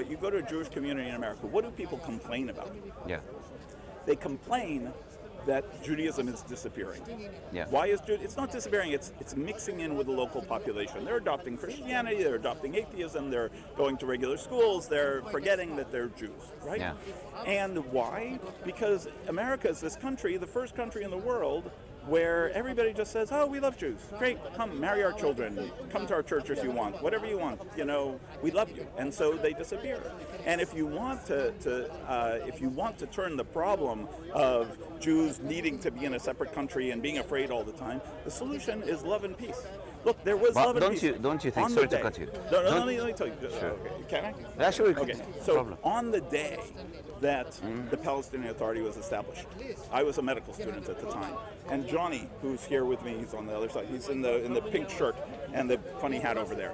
You go to a Jewish community in America, what do people complain about? Yeah. They complain that Judaism is disappearing. Yeah. Why is Judaism? It's not disappearing, it's mixing in with the local population. They're adopting Christianity, they're adopting atheism, they're going to regular schools, they're forgetting that they're Jews, right? Yeah. And why? Because America is this country, the first country in the world where everybody just says, oh, we love Jews. Great, come marry our children, come to our church if you want, whatever you want, we love you. And so they disappear. And if you want to turn the problem of Jews needing to be in a separate country and being afraid all the time, the solution is love and peace. Look, there was love and peace. Don't you think? Sorry to cut you. No, let me tell you. Sure. Okay. Can I? Yeah, sure. Okay. So on the day that the Palestinian Authority was established, I was a medical student at the time, and Johnny, who's here with me, he's on the other side. He's in the pink shirt and the funny hat over there.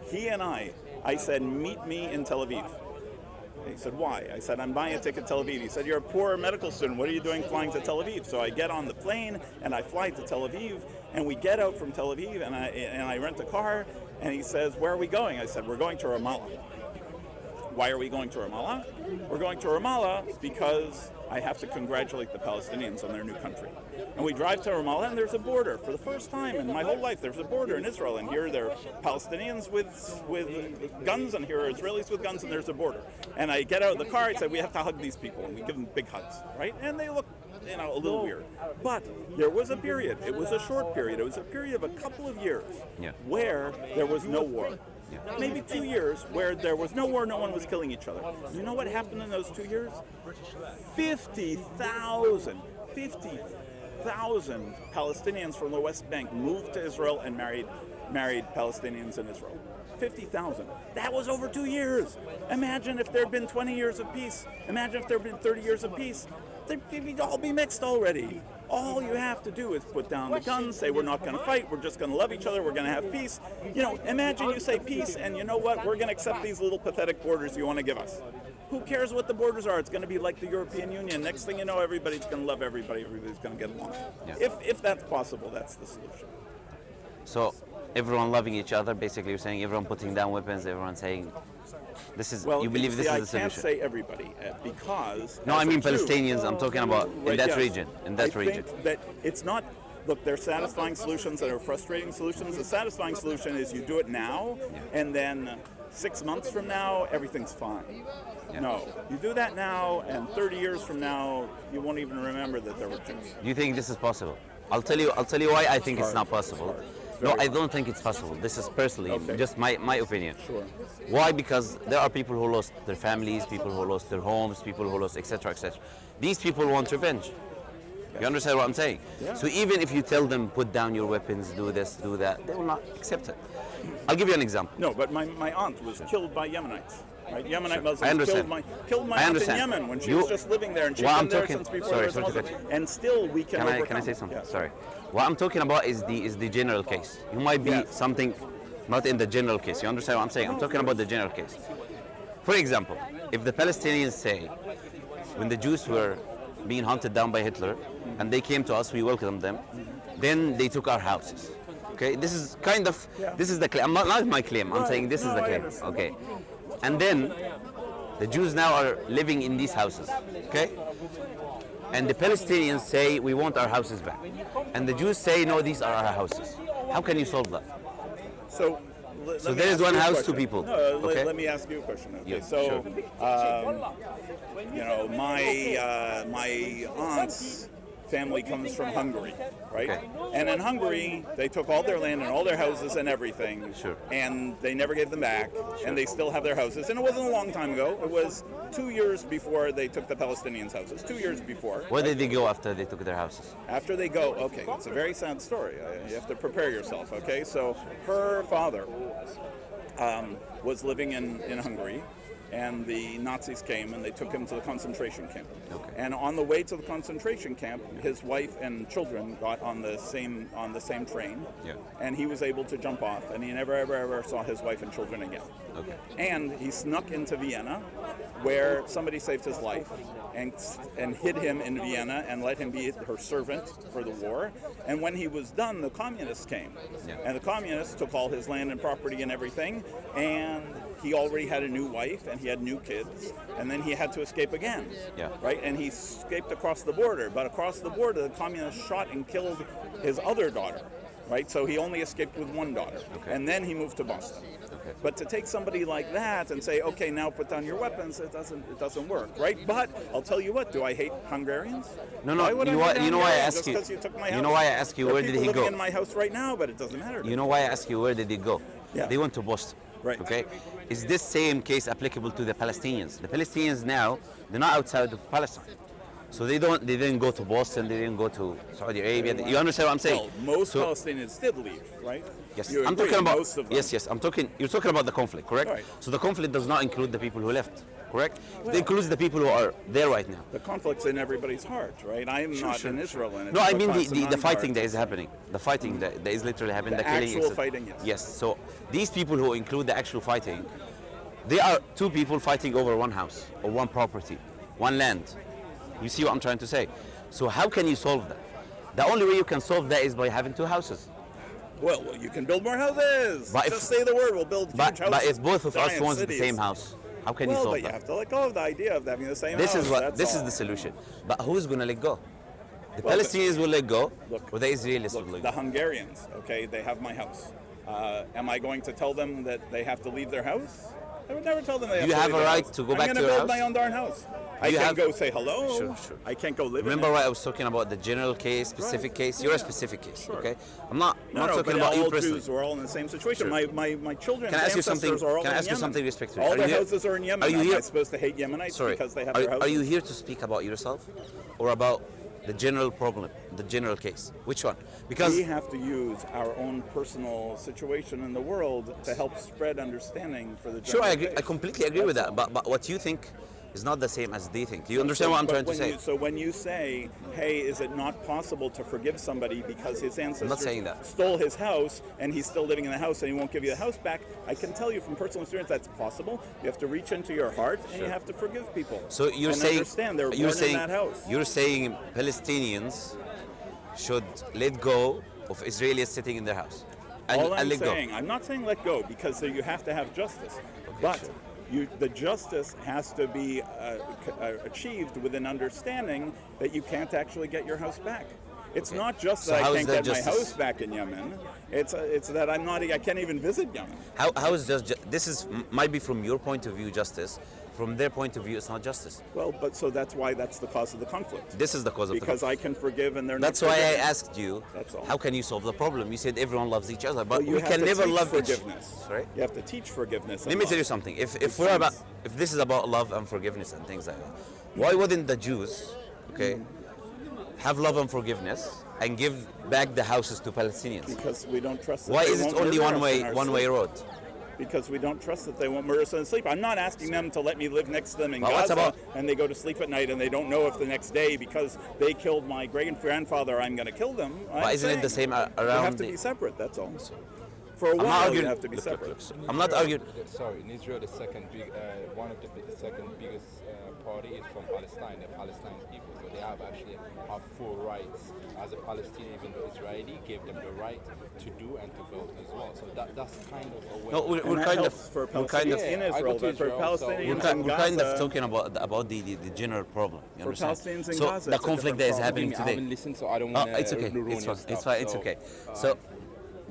He and I said, meet me in Tel Aviv. He said, why? I said, I'm buying a ticket to Tel Aviv. He said, you're a poor medical student. What are you doing flying to Tel Aviv? So I get on the plane and I fly to Tel Aviv, and we get out from Tel Aviv and I rent a car, and he says, where are we going? I said, we're going to Ramallah. Why are we going to Ramallah? We're going to Ramallah because I have to congratulate the Palestinians on their new country. And we drive to Ramallah, and there's a border. For the first time in my whole life, there's a border in Israel. And here there are Palestinians with guns, and here are Israelis with guns, and there's a border. And I get out of the car, I say, we have to hug these people. And we give them big hugs, right? And they look, a little weird. But there was a period. It was a short period. It was a period of a couple of years where there was no war. Maybe 2 years where there was no war, no one was killing each other. You know what happened in those 2 years? 50,000 Palestinians from the West Bank moved to Israel and married Palestinians in Israel. 50,000. That was over 2 years. Imagine if there had been 20 years of peace. Imagine if there had been 30 years of peace. They'd all be mixed already. All you have to do is put down the guns, say we're not going to fight, we're just going to love each other, we're going to have peace. Imagine you say peace, and you know what? We're going to accept these little pathetic borders you want to give us. Who cares what the borders are? It's going to be like the European Union. Next thing you know, everybody's going to love everybody. Everybody's going to get along. Yeah. If that's possible, that's the solution. So everyone loving each other, basically you're saying everyone putting down weapons, everyone saying this is, you believe this is the solution? I can't say everybody because... No, I mean Palestinians, I'm talking about in that region. I think that it's not... Look, there are satisfying solutions and there are frustrating solutions. The satisfying solution is you do it now, and then 6 months from now, everything's fine. Yeah. No, you do that now, and 30 years from now, you won't even remember that there were Jews. Do you think this is possible? I'll tell you why I think it's not possible. No, I don't think it's possible. This is personally just my opinion. Sure. Why? Because there are people who lost their families, people who lost their homes, people who lost etc. etc. These people want revenge. You understand what I'm saying? Yeah. So even if you tell them, put down your weapons, do this, do that, they will not accept it. I'll give you an example. No, but my aunt was killed by Yemenites. Right? Yemenite Muslims killed my I aunt in Yemen when she was just living there, and she's been there since before there was a Muslim. And still we can overcome. Can I say something? Yeah. Sorry. What I'm talking about is the general case. You might be something not in the general case. You understand what I'm saying? I'm talking about the general case. For example, if the Palestinians say, when the Jews were being hunted down by Hitler, and they came to us, we welcomed them, then they took our houses. Okay, this is kind of, this is the claim, not my claim, I'm saying this is the claim, okay. And then, the Jews now are living in these houses, okay? And the Palestinians say, we want our houses back. And the Jews say, no, these are our houses. How can you solve that? So there is one house, two people. No, okay? Let me ask you a question. Okay, yeah, so, sure. my aunt's family comes from Hungary, right? Okay. And in Hungary, they took all their land and all their houses and everything, sure. And they never gave them back, sure. And they still have their houses. And it wasn't a long time ago. It was 2 years before they took the Palestinians' houses, 2 years before. Where did they go after they took their houses? After they go, okay, it's a very sad story. You have to prepare yourself, okay? So her father was living in Hungary, and the Nazis came and they took him to the concentration camp. Okay. And on the way to the concentration camp, his wife and children got on the same train, and he was able to jump off, and he never ever saw his wife and children again. Okay. And he snuck into Vienna, where somebody saved his life and hid him in Vienna and let him be her servant for the war. And when he was done, the communists came, and the communists took all his land and property and everything, and he already had a new wife and he had new kids, and then he had to escape again. Yeah. Right? And he escaped across the border. But across the border, the communists shot and killed his other daughter. Right? So he only escaped with one daughter. Okay. And then he moved to Boston. Okay. But to take somebody like that and say, okay, now put down your weapons, it doesn't work, right? But I'll tell you what, do I hate Hungarians? No, no. Why would you know why I ask just you? 'cause you took my You house? know why I ask you There are where did people he living go? in my house right now, but it doesn't matter. You know why I ask you where did he go? Yeah. They went to Boston. Right. Okay. Is this same case applicable to the Palestinians? The Palestinians now, they're not outside of Palestine. So they didn't go to Boston, they didn't go to Saudi Arabia. You understand what I'm saying? Well, most So- Palestinians did leave, right? Yes, You I'm agree, talking about most of them. yes. You're talking about the conflict, correct? Right. So the conflict does not include the people who left, correct? It includes the people who are there right now. The conflict's in everybody's heart, right? I'm not in Israel, and No, it's I mean constant the fighting heart. that is happening. The fighting that is literally happening. The killing. actual fighting, yes. Yes. So these people who include the actual fighting, they are two people fighting over one house or one property, one land. You see what I'm trying to say? So how can you solve that? The only way you can solve that is by having two houses. Well, you can build more houses. But Just say the word, we'll build huge But houses. if both of us giant want the cities. same house, how can you Well, solve but you that? have to let go of the idea of having the same This house. is what that's this is all. the solution. But who's going to let go? The Well, Palestinians will let go, look, or the Israelis will Look, let the go. Hungarians, okay, they have my house. Am I going to tell them that they have to leave their house? I would never tell them they have You to have leave a their right house. to go back I'm to going your to build my house? own darn house. I You can have- go say hello. Sure, sure. I can't go live Remember in it. what I was talking about, the general case, specific case? You're a specific case, okay? I'm not No, talking but about you all personally. Jews are all in the same situation. Sure. My children's Can I ask you ancestors something? are all Can I in ask you Yemen. something respectfully? All Are their you here- houses are in Yemen. are you Am here- I supposed to hate Yemenites Sorry, because they have their houses? are you here to speak about yourself or about the general problem, the general case? Which one? Because We have to use our own personal situation in the world to help spread understanding for the sure, general I agree. I case. completely agree with that. But what you think is not the same as they think. Do you understand what I'm But trying to when say? So when you say, hey, is it not possible to forgive somebody because his ancestors saying that. stole his house and he's still living in the house and he won't give you the house back, I can tell you from personal experience that's possible. You have to reach into your heart and you have to forgive people. So you're and saying understand they're you're born saying in that house. you're saying Palestinians should let go of Israelis sitting in their house and, All I'm let go. saying, I'm not saying let go because you have to have justice, but sure. the justice has to be achieved with an understanding that you can't actually get your house back. It's not just So that how I is can't that get my justice? house back in Yemen. It's that I can't even visit Yemen. How is this is might be from your point of view justice. From their point of view, it's not justice. Well, but so that's why that's the cause of the conflict. This is the cause of the Because conflict. I can forgive and they're That's not. why I forgiving. asked you, That's all. how can you solve the problem? You said everyone loves each other, but Well, you we have can to never teach love forgiveness. Sorry? You have to teach forgiveness. Let me tell you something. If we're about, if this is about love and forgiveness and things like that, why wouldn't the Jews, okay, have love and forgiveness and give back the houses to Palestinians? Because we don't trust. That Why they is it won't only murder one us in way our one way sleep. road? Because we don't trust that they won't murder us in sleep. I'm not asking them to let me live next to them in Well, what's Gaza, about- and they go to sleep at night and they don't know if the next day, because they killed my great-grandfather, I'm going to kill them. But isn't it the same You have around to the? be separate, that's all. For a I'm not while, you arguing. have to be Look, separate. I'm not arguing. Sorry, in Israel, the second big, one of the second biggest party is from Palestine, the Palestine people. So they have actually have full rights as a Palestinian, even though Israeli gave them the right to do and to vote as well. So that's kind of a way. No, we're And that kind of helps for we're kind of Palestinians in Yeah, I Israel, go to but for Israel, so- Palestinians we're in kind of Gaza, talking about the general problem. You For understand? Palestinians in so Gaza, the it's a conflict different that is problem. happening I today. haven't listened, so I don't Oh, want to it's okay. ruin It's your fine. It's stuff. fine. It's okay. So,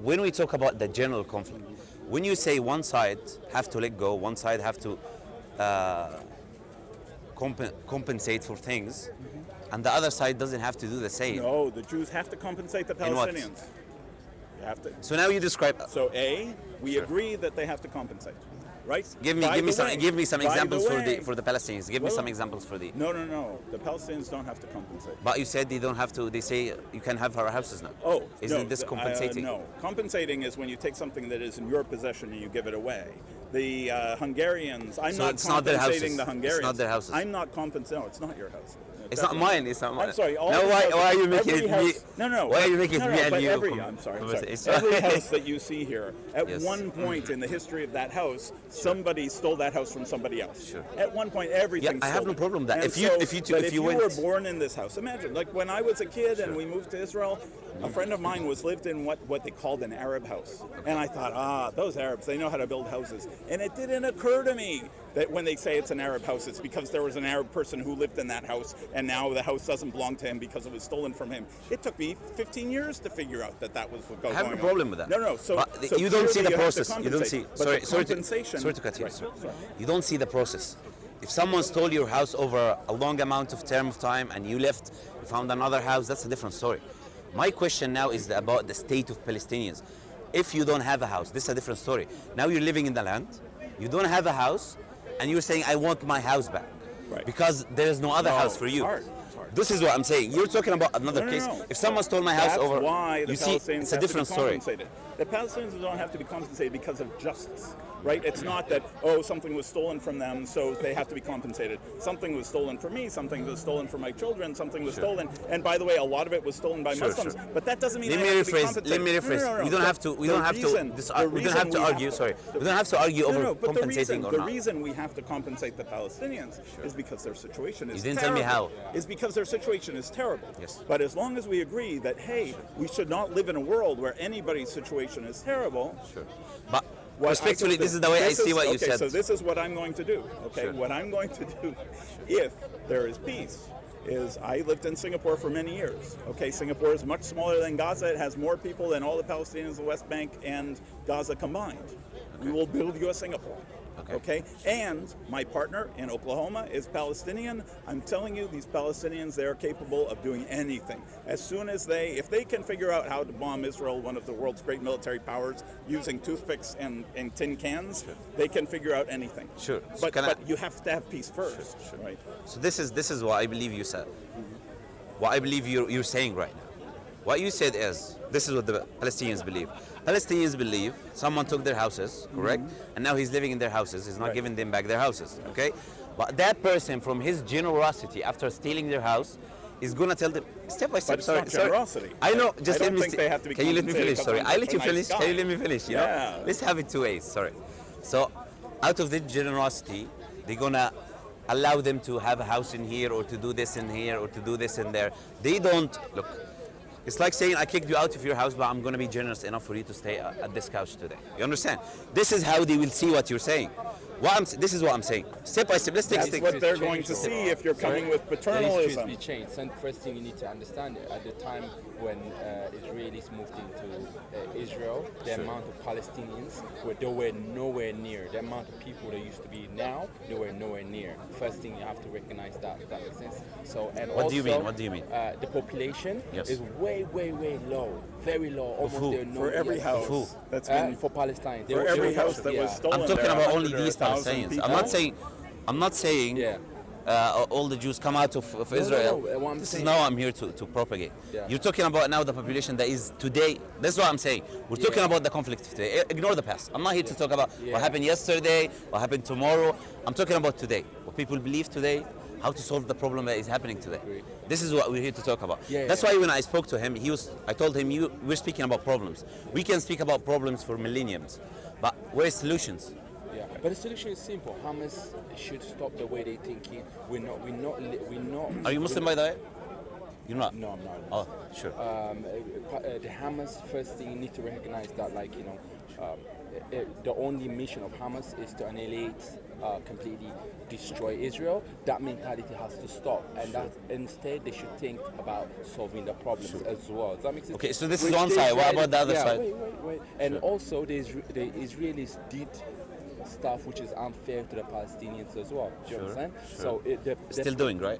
when we talk about the general conflict, when you say one side have to let go, one side have to compensate for things, and the other side doesn't have to do the same. no, the Jews have to compensate the In what? Palestinians. You have to. So now you describe. So we agree that they have to compensate, right? Give me By the way- some by the examples way- for the Palestinians. Give me Well, some examples for the. No. The Palestinians don't have to compensate. But you said they don't have to. They say you can have our houses now. Oh, Isn't no, this compensating? No, compensating is when you take something that is in your possession and you give it away. The Hungarians, I'm So not it's not their compensating houses. the It's Hungarians. not their houses. I'm not compensating. No, it's not your house. It's not mine. It's not mine. I'm sorry. all Now the why houses- are you making every it house, me? No. Why are you making no, me and but you? I'm sorry. It's Every fine. house that you see here, at Yes. one point in the history of that house, somebody stole that house from somebody else. Sure. At one point, everything. Yeah, I have stole no it. problem with that. And If you- so- if you two- but if if you you went- were born in this house, imagine, like when I was a kid and we moved to Israel, A friend of mine lived in what they called an Arab house. And I thought, those Arabs, they know how to build houses. And it didn't occur to me that when they say it's an Arab house, it's because there was an Arab person who lived in that house, and now the house doesn't belong to him because it was stolen from him. It took me 15 years to figure out that was what was going on. I have no problem with that. No. So you don't see the process. You don't see. Sorry To cut you. Right. Sorry. You don't see the process. If someone stole your house over a long amount of term of time and you left, you found another house, that's a different story. My question now is about the state of Palestinians. If you don't have a house, this is a different story. Now you're living in the land, you don't have a house, and you're saying, I want my house back. Right. Because there is no other house for you. It's hard. This is what I'm saying. You're talking about another case. No. If someone stole my house That's over, why the you see, Palestinians it's a have to different be story. compensated. The Palestinians don't have to be compensated because of justice, right? It's not that, something was stolen from them, so they have to be compensated. Something was stolen from me, something was stolen from my children, something was stolen. And by the way, a lot of it was stolen by Muslims, but that doesn't mean Let me rephrase. No. We don't have to. We don't have to argue. Sorry, we don't have to argue over but compensating or the not. reason we have to compensate the Palestinians is because their situation is You didn't terrible. tell me how. Is because their situation is terrible. Yes. But as long as we agree that, hey, we should not live in a world where anybody's situation is terrible. Sure. But respectfully, this is the way I see what you said. So this is what I'm going to do. Okay, Sure. what I'm going to do, if there is peace, is I lived in Singapore for many years. Okay, Singapore is much smaller than Gaza. It has more people than all the Palestinians in the West Bank and Gaza combined. We will build you a Singapore. Okay, and my partner in Oklahoma is Palestinian. I'm telling you, these Palestinians, they are capable of doing anything. As soon as if they can figure out how to bomb Israel, one of the world's great military powers, using toothpicks and tin cans, they can figure out anything. Sure. But you have to have peace first, right? So this is what I believe you said. What I believe you're saying right now. What you said is, this is what the Palestinians believe. Palestinians believe someone took their houses, correct? And now he's living in their houses. He's not giving them back their houses, okay? But that person, from his generosity, after stealing their house, is going to tell them step by step. But it's not generosity. I know. Just I let don't me. think they have to be Can you let me finish? compensated Sorry, because I I'm let such you a nice finish. guy. Can you let me finish? You know? Yeah. Let's have it two ways. Sorry. So, out of the generosity, they're gonna allow them to have a house in here, or to do this in here, or to do this in there. They don't look. It's like saying I kicked you out of your house, but I'm going to be generous enough for you to stay at this couch today. You understand? This is how they will see what you're saying. This is what I'm saying. Step by step. Let's take That's steps. what they're going to see if you're coming with paternalism. Be changed. And first thing you need to understand, at the time when Israelis moved into Israel, the amount of Palestinians they were nowhere near the amount of people there used to be now. They were nowhere near. First thing you have to recognize that. If that makes sense. So and What also, do you mean? What do you mean? The population Yes. is way low, very low. Almost who? there are no For every house that's been for Palestine. for every house that was stolen. I'm talking there are about only 100 or these 1,000 Palestinians. people. I'm not saying Yeah. all the Jews come out of Israel. no, what I'm This saying- is now I'm here to propagate. Yeah. You're talking about now the population that is today. That's what I'm saying. We're talking about the conflict of today. Ignore the past. I'm not here to talk about what happened yesterday, what happened tomorrow. I'm talking about today. What people believe today, how to solve the problem that is happening today. This is what we're here to talk about. That's why when I spoke to him, I told him, we're speaking about problems. We can speak about problems for millenniums, but where's solutions? Yeah, but the solution is simple. Hamas should stop the way they're thinking. We're not. Are you Muslim, by the way? You're not? No, I'm not. Oh, sure. The Hamas, first thing you need to recognize that, the only mission of Hamas is to annihilate, completely destroy Israel. That mentality has to stop, and that instead they should think about solving the problems as well. Does that make sense? Okay, so this is Which one the side. What Israelis- about the other yeah, side? Wait. And also the Israelis did stuff which is unfair to the Palestinians as well. Do you understand? So Still doing, right?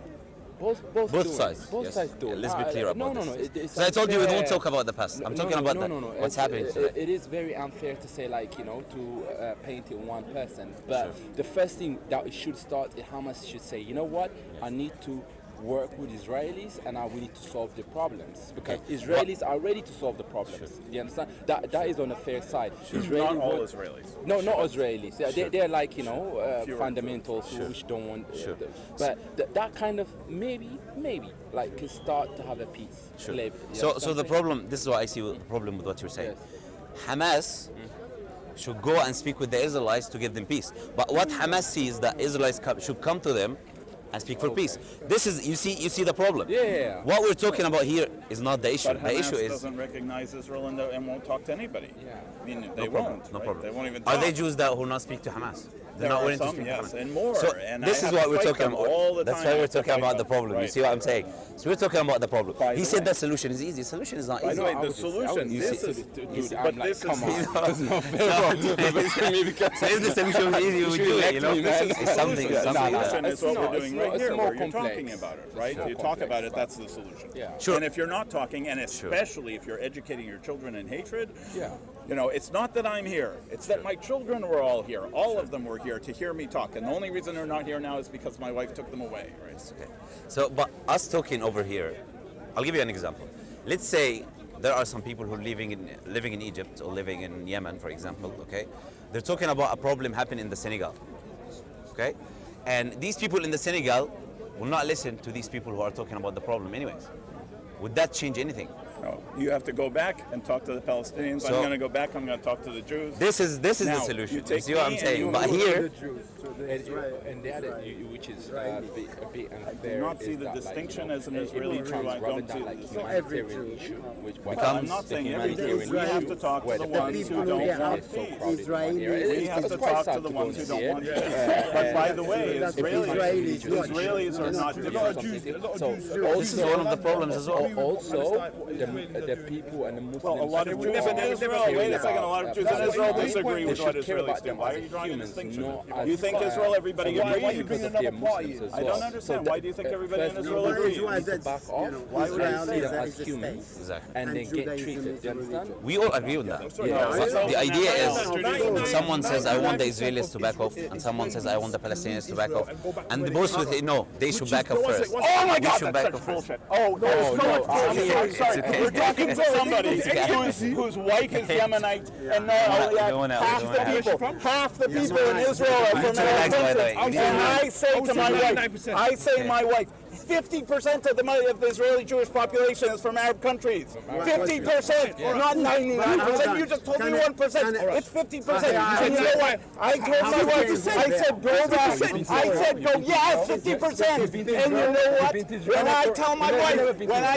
Both Both doing sides. it. Both yes. sides do Yeah, it. let's be clear about no, this. it's So I told you we don't unfair. talk about the past. I'm talking about what's happening today. It is very unfair to say to paint it one person. But the first thing that it should start, Hamas should say, you know what, I need to work with Israelis and we need to solve the problems because Israelis are ready to solve the problems. You understand? That is on the fair side. Not all Israelis. No, not Israelis. They're like fundamentals which don't want. But that kind of maybe like can start to have a peace. Sure. You So understand the me? problem. This is what I see. The problem with what you're saying. Hamas should go and speak with the Israelites to give them peace. But what Hamas sees that Israelites should come to them and speak for peace. This is, you see the problem. Yeah. What we're talking about here is not the issue. But The issue Hamas is doesn't recognize Israel and won't talk to anybody. Yeah. I mean, they no problem. won't. No right? problem. They won't even Are talk. they Jews that who not speak to Hamas? They're There not are willing to some, speak yes, to Hamas. and more. So And this I is have what to we're fight talking them about. all the That's time. why I we're have to talking fight about the them. problem. You Right. see what I'm saying? So we're talking about the problem. By He the said way. the solution is easy. The solution is not By easy. the way, the solution. you This see- is, Dude, but I'm like, this come is. on. That's not fair. So if the solution was easy, we would do it, you know? It's something, The it's something. solution that- is what we're it's doing not- right it's here, more where you're complex. talking about it, It's right? more You talk about complex, it, that's the solution. Yeah. Sure. And if you're not talking, and especially if you're educating your children in hatred, Yeah. you know, it's not that I'm here. It's that my children were all here. All of them were here to hear me talk. And the only reason they're not here now is because my wife took them away, right? Okay. So, but us talking over here, I'll give you an example. Let's say there are some people who are living in Egypt or living in Yemen, for example. Okay, they're talking about a problem happening in the Senegal. Okay, and these people in the Senegal will not listen to these people who are talking about the problem, anyways. Would that change anything? No, you have to go back and talk to the Palestinians. I'm So- going to go back. I'm going to talk to the Jews. This is Now, the you solution. take see what I'm me and saying? you But move here, And the other, which is a bit unfair. do not see is the that, distinction like, as an it Israeli becomes Jew. I rather don't than see the like distinction. humanitarian issue, which I'm not saying every Jew. We have to talk to the ones who don't want peace. We have to talk to the ones who don't want peace. But by the way, Israelis are not different. this is one of the problems as well. Also, the people and the Muslims. Well, a lot of Jews in Israel, wait a second, a lot of Jews in Israel disagree with what Israelis do. Why are you drawing a distinction? You think Israel, everybody agrees? I don't understand. Why do you think everybody in Israel agrees? Back off. Why would you say them that? as humans Exactly. and then get treated? Do you understand? We all agree on that. Yeah. But the idea is, when someone says, I want the Israelis to back off, and someone says, I want the Palestinians to back off, and the both will say, no, they should back off first. Oh my We God, should that's back such off first. bullshit. Oh, no, it's so much bullshit. I'm sorry. okay. We're talking to somebody whose wife is Yemenite, and not only that, half the people in Israel are from relax, by the way. Arab countries. And I say to my wife, 50% of the Israeli Jewish population is from Arab countries. 50%, not 99%. You just told me 1%. It's 50%. And you know what? I told my wife, I said, go back. I said, go, yeah, 50%. And you know what? When I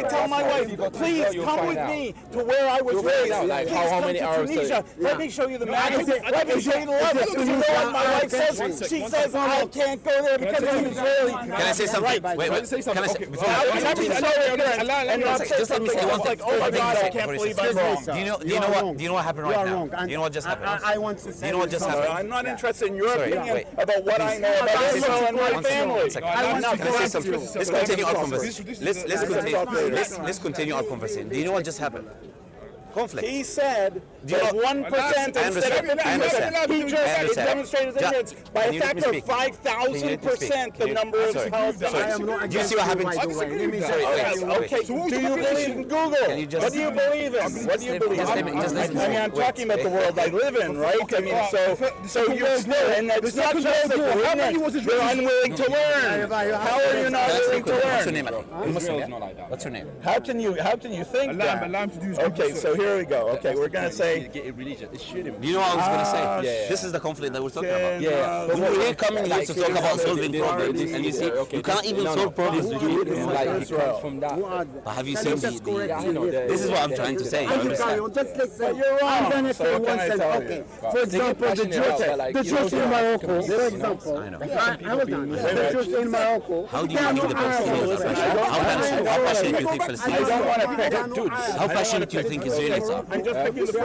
tell my wife, please come with me to where I was raised. Like, Please how come many to hours Tunisia. Let me show you the map. Let me show you the level. You know what my wife says? She says, I can't go there because I'm Israeli. Can I say something? Wait, can I say, before I would never say it and not say just let me say something one else thing. like, oh my God, I can't For believe instance, I'm wrong. Do you know what happened right now? Do you know what just happened? I want to say Do you know what just happened? I'm not interested in your Sorry, opinion wait. about what I know about Israel and my One second, family. one second. Can I say something? Let's continue our conversation. Let's continue our conversation. Do you know what just happened? Conflict. He said Do you that know- 1% instead of 50%. He just demonstrated his ignorance by a factor of 5,000% the number of Palestinians. I am not Do you see what happened? by the way. Let me Sorry, say wait. Okay, do you believe in Google? Can you just- What do you believe in? What do you believe Just let in? me- just listen I to mean, me. I'm Wait, talking about the wait. world I live in, right? I mean, so you're still, and it's not just that you're unwilling to learn. How are you not willing to What's your learn? name, Ali? You're Muslim, yeah? not like that. What's your name? How can you think that? Okay, so here we go. Okay, we're gonna say. Get a religion. It shouldn't Do you know what I was going to say? yeah. This is the conflict that we're talking about. Yeah. But we're coming here to talk about solving problems, and you see, you can't even solve problems with people. like it comes from that. But have you seen just correct Yeah, I know. you. This is what I'm trying to say. You I can carry understand? on. Just listen. But you're wrong. I'm gonna So say what one can I sentence. tell you? Okay. For example, the passionate about, Jews, like, the you know, Jews in Morocco. For example, I know. hold on. The Jews in Morocco. How do you they are think the not Arabs. Palestinians are passionate? How passionate do you think I Palestinians don't are? want to pick. Dude, How passionate do you think Israelis are? I'm just picking the We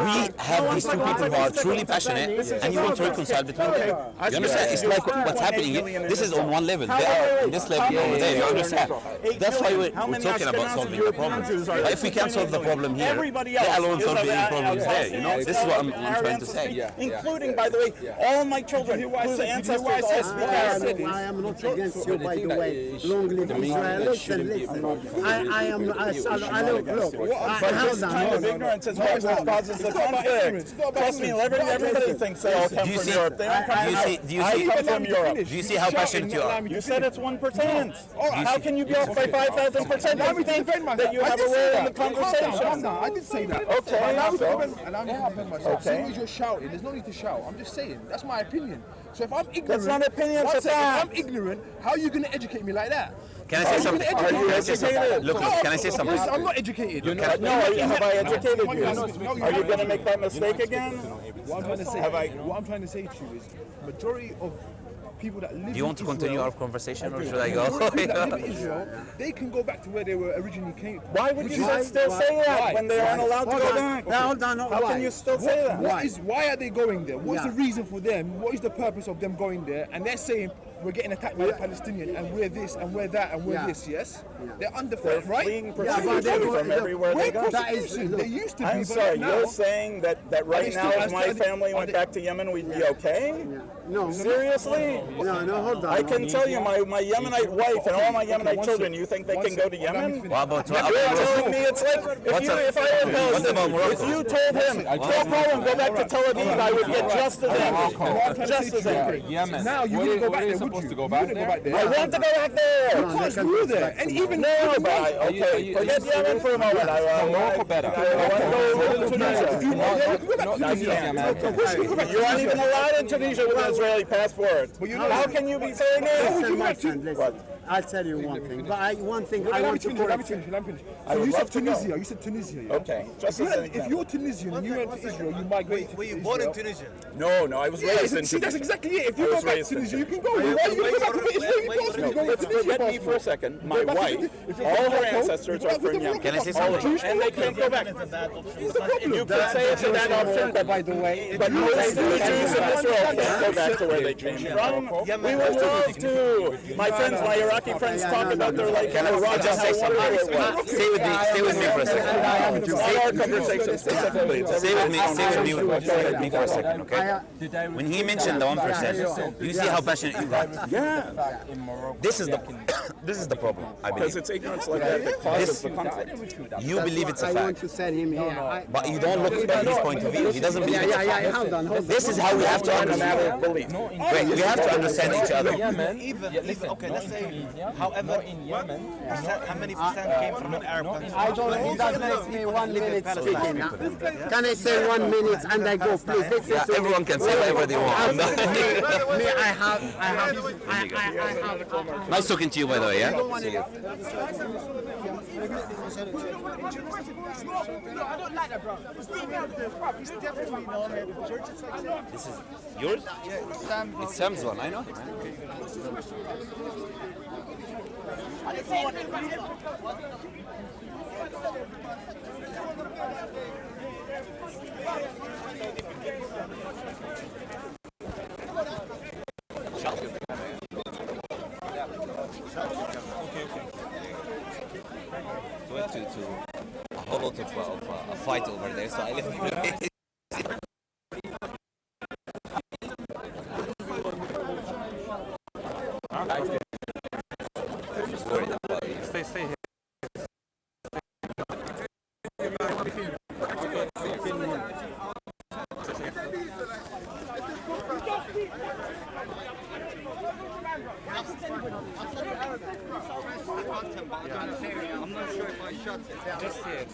have these two people who are truly passionate, and you want to reconcile between them. You understand? It's like what's happening here. This is on one level. They are on this level over there. You understand? That's why we're talking about solving the problem. But if we can't solve the problem here, let alone solve any problems there. You know, this is what I'm trying to say. Including, by the way, all my children whose ancestors all speak Arabic. I am not against you, by the way. Long live Israel. Listen, listen. I am. Look. But this kind of ignorance is what causes the conflict. Trust me, everybody thinks they all come Do you from see? Europe. They don't come from Do you I see? come from Europe. Do you see how passionate you are? You said it's 1%. How can you be off by 5,000% and think that you have a role in the conversation? I did say that. Okay, Allow me to so- defend myself. As soon as you're shouting, there's no need to shout. I'm just saying. That's my opinion. So if I'm ignorant, That's not opinion, one it's a second, if fact. I'm ignorant, how are you going to educate me like that? Can I say something? Are you educated? Look, can I say something? I'm not educated. Have I educated you? No, Are you going to make that mistake again? What I'm trying to say, what I'm trying to say to you is, majority of people that live Do you want to in continue Israel, our conversation, or should I go? majority of people that live in Israel, they can go back to where they were originally came. Why would you still say that when they aren't allowed to go back? Hold on, How can you still say that? Why are they going there? What's Yeah. the reason for them? What is the purpose of them going there? And they're saying we're getting attacked by the Palestinians and we're this and we're that and we're Yeah. this. Yes, they're under They're threat, right? fleeing but persecution they're from going- everywhere they go. That is- They used to be, I'm but sorry, now, you're saying that right they now still- if my family went back to Yemen, we'd be okay? No, Seriously? no, hold on. I can tell you, my Yemenite wife and all my Yemenite children, you think they can go to Yemen? What about You're telling me it's like, if I were Palestinian, if you told him, don't call him, go back to Tel Aviv, I would get just as angry. Just as angry. Yemen. Now you Where- wouldn't go where back are you there, would supposed you? to go You back wouldn't go there? back there. I want to go back there. Of course, you were there. And even No, but okay, forget Yemen for a moment. Morocco better. I want to go to Tunisia. if you want, yeah, we can go back to Tunisia. You aren't even allowed in Tunisia with an Israeli passport. How can you be saying Listen, my that? friend, listen. I'll tell you one thing. But I want to Let me correct finish. I So would you love said to go. Tunisia. You said Tunisia. Yeah? Okay, just as an If example. you're Tunisian and you went to Israel, you migrated to Israel. Born in Tunisia. No, I was raised in See, that's Tunisia. exactly it. If you I go was back to raised in Tunisia, you can go. Why are you going back to the Israeli passport? You go Let's to Tunisia forget me for a second. My back to wife, if you're all from her Morocco, ancestors you go are back to from the Yemen. Can I say All of something? them. And they can't go back. You can say it's a bad option, but by the way. But most of the Jews in Israel can't go back to where they came from. We would love to. My friends, my Iraqi friends talk about their life in Iraq and just say how something? wonderful it was. Stay with me for a second. It's not our conversation specifically. It's Stay with me everybody's for a second, okay? When he mentioned the 1%, you see how passionate you got. Yeah, This is the problem, I because believe. it's ignorance like that that causes the conflict. You believe it's a I want fact, to send him here. but you don't look at his point of view. He doesn't believe it's a fact. Hold on. This is how we have to It's a matter understand. of belief. Wait, we have to understand each other. Okay, let's say, however, how many percent came from an Arab country? I don't know. That makes me 1 minute speaking. Can I say 1 minute and I go, please? Listen Yeah, to me. everyone can say whatever they want. Me, I have. Nice talking to you, by the way, yeah? See you. This is yours? It's Sam's one, I know him, man. Went to a whole lot of a fight over there, so I left the place. Just worried about you. Stay here. I'm not sure if I shot it. Just here.